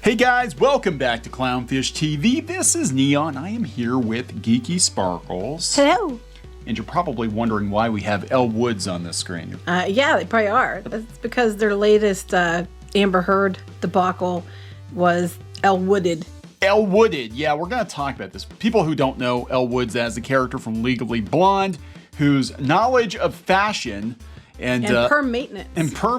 Hey guys, welcome back to Clownfish TV. This is Neon. I am here with Geeky Sparkles. Hello. And you're probably wondering why we have Elle Woods on the screen. Yeah, they probably are. That's because their latest Amber Heard debacle was Elle Wooded. Elle Wooded, yeah, we're going to talk about this. People who don't know Elle Woods as the character from Legally Blonde, whose knowledge of fashion and perm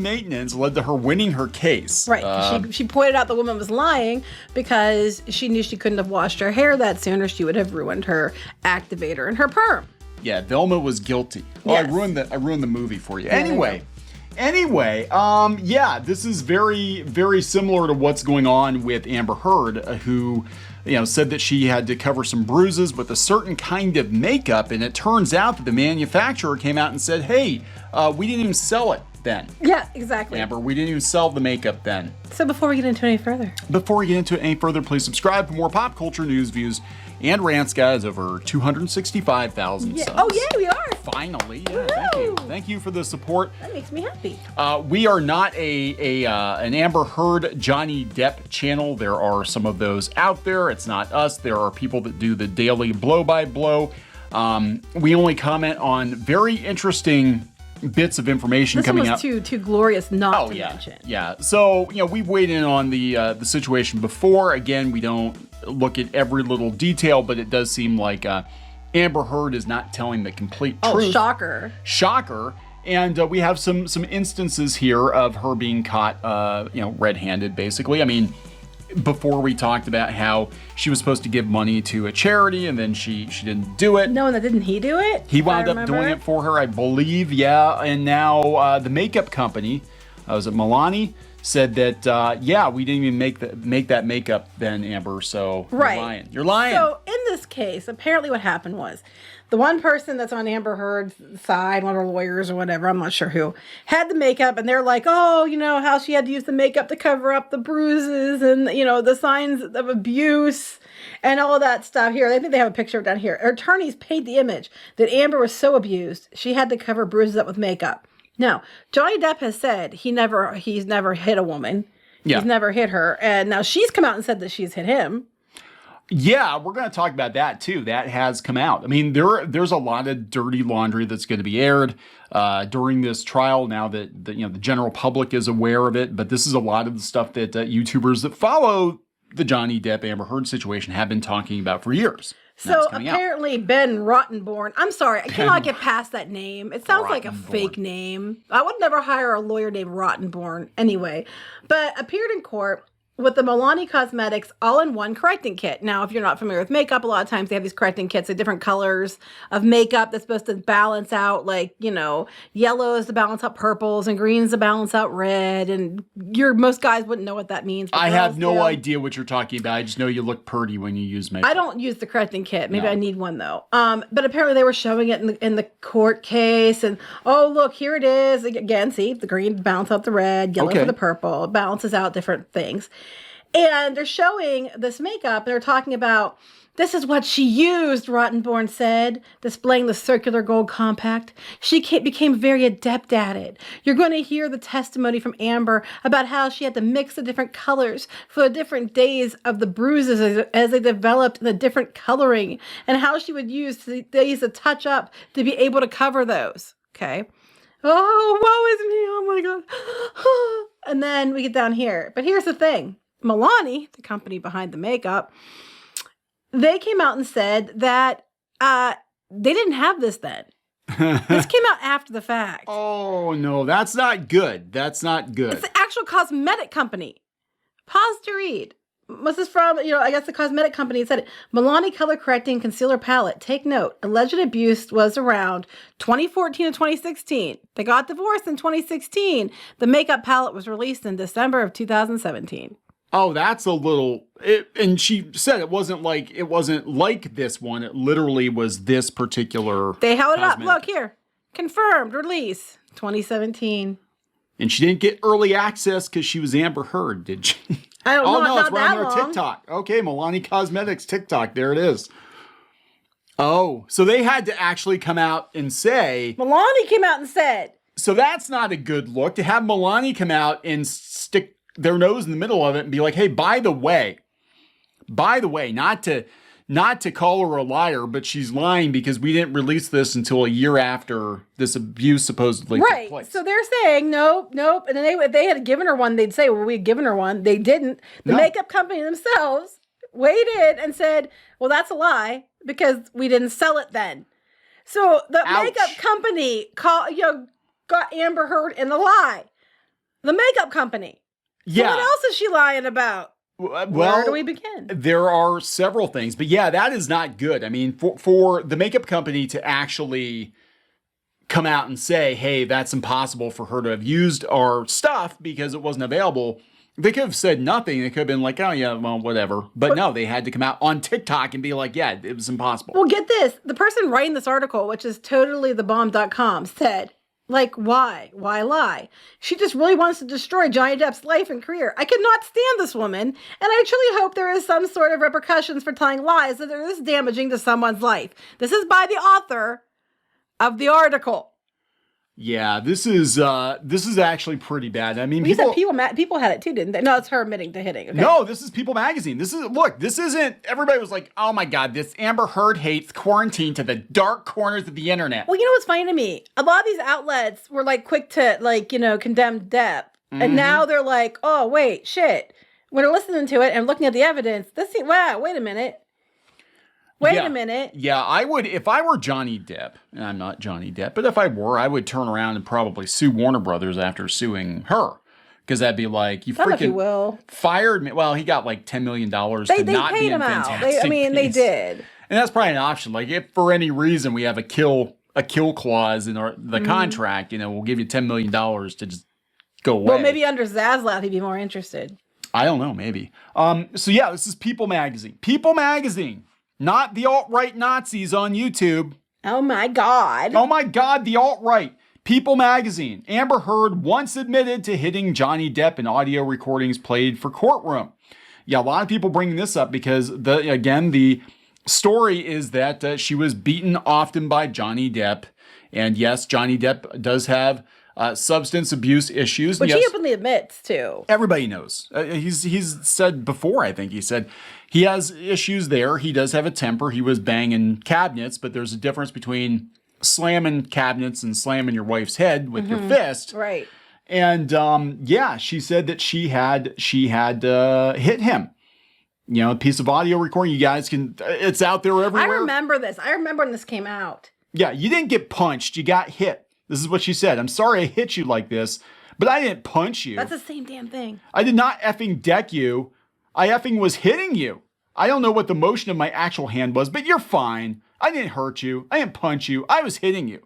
maintenance led to her winning her case. Right. She pointed out the woman was lying because she knew she couldn't have washed her hair that soon or she would have ruined her activator and her perm. Yeah, Velma was guilty. Oh, yes. I ruined the movie for you. Yeah, Anyway, yeah, this is very, very similar to what's going on with Amber Heard, who, said that she had to cover some bruises with a certain kind of makeup, and it turns out that the manufacturer came out and said, hey, we didn't even sell it then. Yeah, exactly. Amber, we didn't even sell the makeup then. So before we get into any further, please subscribe for more pop culture news, views, and rants, guys. Over 265,000 subs. Oh, yeah, we are. Finally. Yeah, thank you. Thank you for the support. That makes me happy. We are not an Amber Heard, Johnny Depp channel. There are some of those out there. It's not us. There are people that do the daily blow-by-blow. We only comment on very interesting bits of information coming out. This one was too glorious not to mention. Yeah. So, we've weighed in on the situation before. Again, we don't look at every little detail, but it does seem like Amber Heard is not telling the complete truth. Oh, shocker. And we have some instances here of her being caught, red-handed, basically. I mean, before we talked about how she was supposed to give money to a charity and then she didn't do it. No, and didn't he do it? He wound up doing it for her, I believe, yeah. And now the makeup company, was it Milani, said that, we didn't even make that makeup then, Amber, so you're lying. So in this case, apparently what happened was the one person that's on Amber Heard's side, one of her lawyers or whatever, I'm not sure who, had the makeup and they're like, how she had to use the makeup to cover up the bruises and, the signs of abuse and all of that stuff here. I think they have a picture down here. Her attorneys paint the image that Amber was so abused, she had to cover bruises up with makeup. Now, Johnny Depp has said he's never hit a woman. Yeah. He's never hit her. And now she's come out and said that she's hit him. Yeah, we're going to talk about that too. That has come out. I mean, there's a lot of dirty laundry that's going to be aired during this trial now that the general public is aware of it. But this is a lot of the stuff that YouTubers that follow the Johnny Depp Amber Heard situation have been talking about for years. So apparently Ben Rottenborn, I'm sorry, I cannot get past that name. It sounds like a fake name. I would never hire a lawyer named Rottenborn anyway, but appeared in court with the Milani Cosmetics all-in-one correcting kit. Now, if you're not familiar with makeup, a lot of times they have these correcting kits of different colors of makeup that's supposed to balance out, like, yellows to balance out purples and greens to balance out red. And most guys wouldn't know what that means. I have no idea what you're talking about. I just know you look pretty when you use makeup. I don't use the correcting kit. Maybe I need one, though. But apparently they were showing it in the court case. And, look, here it is. Again, see, the green balance out the red, yellow for the purple. It balances out different things. And they're showing this makeup, and they're talking about, this is what she used, Rottenborn said, displaying the circular gold compact. She became very adept at it. You're going to hear the testimony from Amber about how she had to mix the different colors for the different days of the bruises as they developed in the different coloring, and how she would use these to touch up to be able to cover those. Okay. Oh, woe is me. Oh, my God. And then we get down here. But here's the thing. Milani, the company behind the makeup, they came out and said that they didn't have this then. This came out after the fact. Oh, no, that's not good. That's not good. It's the actual cosmetic company. Pause to read. What's this from? I guess the cosmetic company said it. Milani Color Correcting Concealer Palette. Take note. Alleged abuse was around 2014 and 2016. They got divorced in 2016. The makeup palette was released in December of 2017. Oh, that's a little. And she said it wasn't like this one. It literally was this particular. They held it up. Look here, confirmed release 2017. And she didn't get early access because she was Amber Heard, did she? I don't know. No, it's right on her TikTok. Okay, Milani Cosmetics TikTok. There it is. Oh, so they had to actually come out and say. Milani came out and said. So that's not a good look to have Milani come out and stick their nose in the middle of it and be like, hey, by the way, not to call her a liar, but she's lying because we didn't release this until a year after this abuse supposedly took place. So they're saying, nope. And then if they had given her one, they'd say, well, we had given her one. They didn't. The makeup company themselves waited and said, well, that's a lie because we didn't sell it then. So the makeup company got Amber Heard in the lie. The makeup company. So what else is she lying about? Well, where do we begin? There are several things, but yeah, that is not good. I mean, for the makeup company to actually come out and say, hey, that's impossible for her to have used our stuff because it wasn't available, they could have said nothing. They could have been like, oh yeah, well, whatever. But no, they had to come out on TikTok and be like, yeah, it was impossible. Well, get this. The person writing this article, which is totallythebomb.com, said, like, why? Why lie? She just really wants to destroy Johnny Depp's life and career. I cannot stand this woman, and I truly hope there is some sort of repercussions for telling lies that are this damaging to someone's life. This is by the author of the article. Yeah, this is actually pretty bad. I mean, people had it too, didn't they? No, it's her admitting to hitting. Okay. No, this is People Magazine. This isn't. Everybody was like, "Oh my God, this Amber Heard hates quarantine to the dark corners of the internet." Well, you know what's funny to me? A lot of these outlets were like quick to condemn Depp, and now they're like, "Oh wait, shit." When they're listening to it and looking at the evidence, wait a minute. Wait a minute. Yeah, I would, if I were Johnny Depp, and I'm not Johnny Depp, but if I were, I would turn around and probably sue Warner Brothers after suing her. Because that'd be like, you freaking fired me. Well, he got like $10 million to not be in Fantastic Beasts. They did. And that's probably an option. Like, if for any reason we have a kill clause in the contract, we'll give you $10 million to just go away. Well, maybe under Zaslav, he'd be more interested. I don't know, maybe. So yeah, this is People Magazine. People Magazine. Not the alt-right Nazis on YouTube. Oh my God. Oh my God, the alt-right. People Magazine. Amber Heard once admitted to hitting Johnny Depp in audio recordings played for Courtroom. Yeah, a lot of people bringing this up because, the story is that she was beaten often by Johnny Depp. And yes, Johnny Depp does have substance abuse issues. Which he openly admits to. Everybody knows. He's said before, I think he said, he has issues there. He does have a temper. He was banging cabinets, but there's a difference between slamming cabinets and slamming your wife's head with your fist. Right. And she said that she had hit him. A piece of audio recording. You guys it's out there everywhere. I remember this. I remember when this came out. Yeah, you didn't get punched. You got hit. This is what she said. I'm sorry I hit you like this, but I didn't punch you. That's the same damn thing. I did not effing deck you. I effing was hitting you. I don't know what the motion of my actual hand was, but you're fine. I didn't hurt you. I didn't punch you. I was hitting you.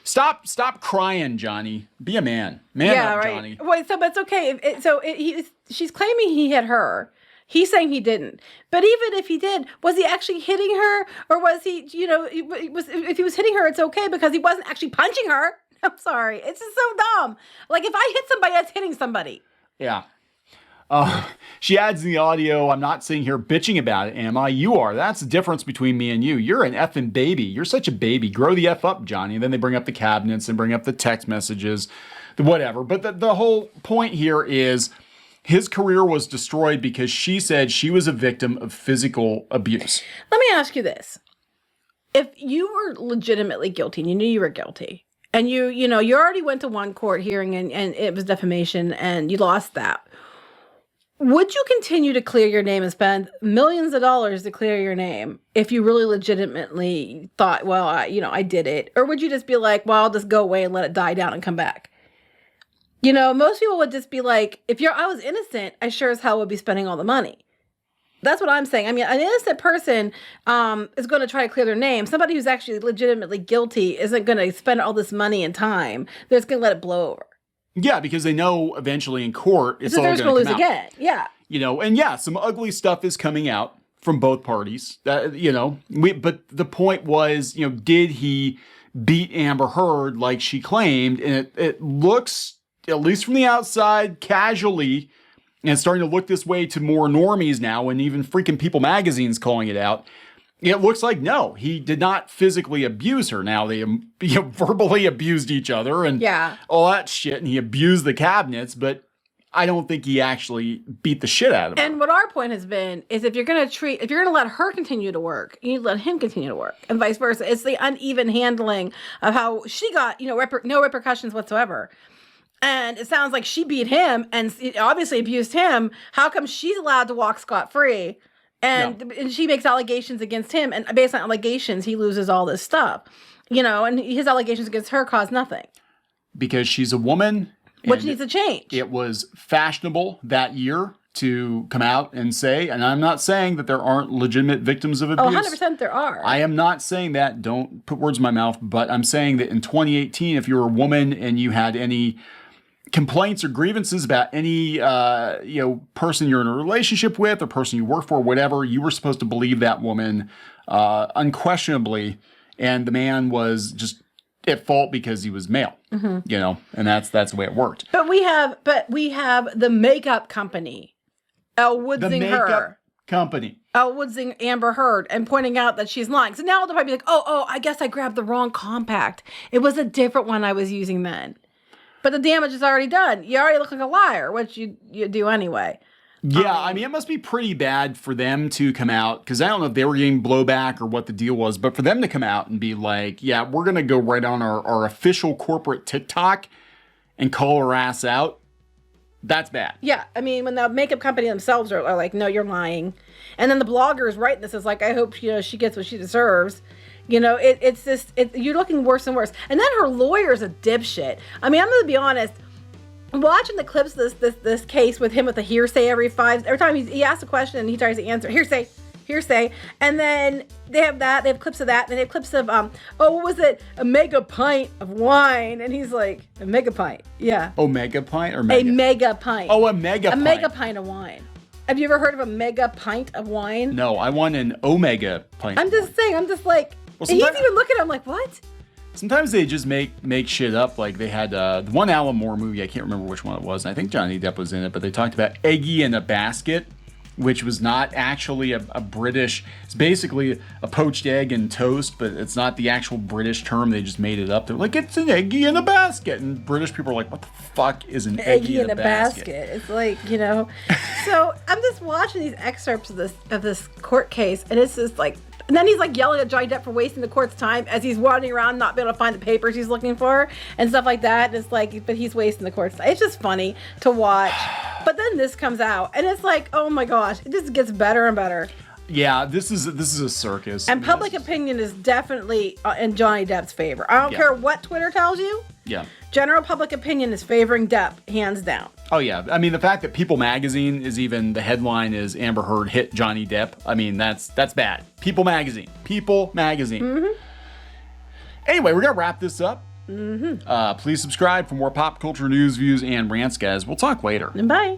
Stop crying, Johnny. Be a man. Man up, right. Johnny. Wait, but it's okay. She's claiming he hit her. He's saying he didn't. But even if he did, was he actually hitting her? Or was he, if he was hitting her, it's okay because he wasn't actually punching her. I'm sorry. It's just so dumb. Like, if I hit somebody, that's hitting somebody. Yeah. She adds in the audio, I'm not sitting here bitching about it, am I? You are. That's the difference between me and you. You're an effing baby. You're such a baby. Grow the F up, Johnny. And then they bring up the cabinets and bring up the text messages, whatever. But the whole point here is his career was destroyed because she said she was a victim of physical abuse. Let me ask you this. If you were legitimately guilty and you knew you were guilty, and you already went to one court hearing and it was defamation and you lost that, would you continue to clear your name and spend millions of dollars to clear your name if you really legitimately thought, well, I did it? Or would you just be like, well, I'll just go away and let it die down and come back? Most people would just be like, I was innocent, I sure as hell would be spending all the money. That's what I'm saying. I mean, an innocent person is going to try to clear their name. Somebody who's actually legitimately guilty isn't going to spend all this money and time. They're just going to let it blow over. Yeah, because they know eventually in court it's all going to come out. Lose again. Yeah. And yeah, some ugly stuff is coming out from both parties. But the point was, did he beat Amber Heard like she claimed? And it looks, at least from the outside, casually, and it's starting to look this way to more normies now, and even freaking People Magazine's calling it out. It looks like, no, he did not physically abuse her. Now, they verbally abused each other and all that shit, and he abused the cabinets, but I don't think he actually beat the shit out of her. And what our point has been is if you're going to let her continue to work, you need to let him continue to work, and vice versa. It's the uneven handling of how she got, no repercussions whatsoever. And it sounds like she beat him and obviously abused him. How come she's allowed to walk scot-free? And she makes allegations against him, and based on allegations, he loses all this stuff. And his allegations against her cause nothing. Because she's a woman. Which needs to change. It was fashionable that year to come out and say, and I'm not saying that there aren't legitimate victims of abuse. Oh, 100% there are. I am not saying that. Don't put words in my mouth. But I'm saying that in 2018, if you're a woman and you had any complaints or grievances about any person you're in a relationship with or person you work for, whatever, you were supposed to believe that woman unquestionably. And the man was just at fault because he was male, and that's the way it worked. But we have the makeup company, Elle Woodsing Amber Heard, and pointing out that she's lying. So now they'll probably be like, oh, I guess I grabbed the wrong compact. It was a different one I was using then. But the damage is already done. You already look like a liar, which you do anyway. Yeah, it must be pretty bad for them to come out, because I don't know if they were getting blowback or what the deal was, but for them to come out and be like, yeah, we're going to go right on our official corporate TikTok and call her ass out, that's bad. Yeah, when the makeup company themselves are like, no, you're lying. And then the bloggers writing this is like, I hope she gets what she deserves. It's just, you're looking worse and worse. And then her lawyer's a dipshit. I'm going to be honest. Watching the clips of this case with him with the hearsay every time he asks a question and he tries to answer hearsay, and then they have clips of that, and they have clips of what was it, a mega pint of wine, and he's like, a mega pint, yeah. Oh, mega pint or mega? A mega pint. Oh, a mega pint. A mega pint of wine. Have you ever heard of a mega pint of wine? No, I want an omega pint. I'm just like, he's even looking at him like, what? Sometimes they just make shit up. Like they had the one Alan Moore movie, I can't remember which one it was, and I think Johnny Depp was in it, but they talked about Eggy in a Basket, which was not actually a British, it's basically a poached egg and toast, but it's not the actual British term, they just made it up. They're like, it's an Eggy in a Basket, and British people are like, what the fuck is an Eggy in a basket? It's like, So I'm just watching these excerpts of this court case, and it's just like, and then he's like yelling at Johnny Depp for wasting the court's time as he's wandering around not being able to find the papers he's looking for and stuff like that. And it's like, but he's wasting the court's time. It's just funny to watch. But then this comes out and it's like, oh my gosh, it just gets better and better. Yeah, this is a circus. And public opinion is definitely in Johnny Depp's favor. I don't care what Twitter tells you. Yeah. General public opinion is favoring Depp, hands down. Oh, yeah. The fact that People Magazine is even, the headline is Amber Heard hit Johnny Depp. That's bad. People Magazine. Mm-hmm. Anyway, we're going to wrap this up. Mm-hmm. Please subscribe for more pop culture news, views, and rants, guys. We'll talk later. Bye.